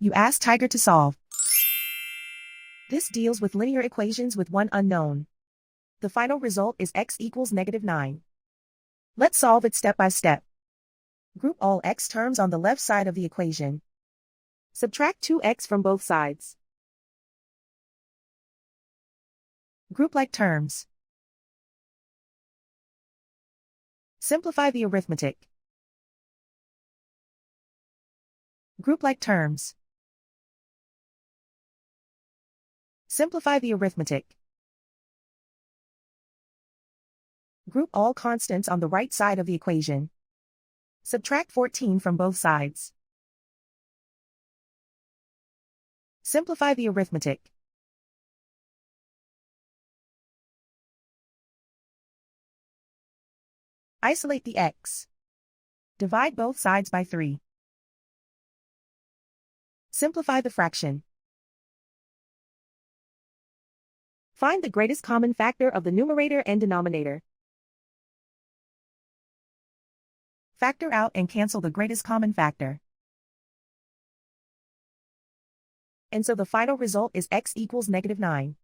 You ask Tiger to solve. This deals with linear equations with one unknown. The final result is x equals -9. Let's solve it step by step. Group all x terms on the left side of the equation. Subtract 2x from both sides. Group like terms. Simplify the arithmetic. Group like terms. Simplify the arithmetic. Group all constants on the right side of the equation. Subtract 14 from both sides. Simplify the arithmetic. Isolate the x. Divide both sides by 3. Simplify the fraction. Find the greatest common factor of the numerator and denominator. Factor out and cancel the greatest common factor. And so the final result is x equals -9.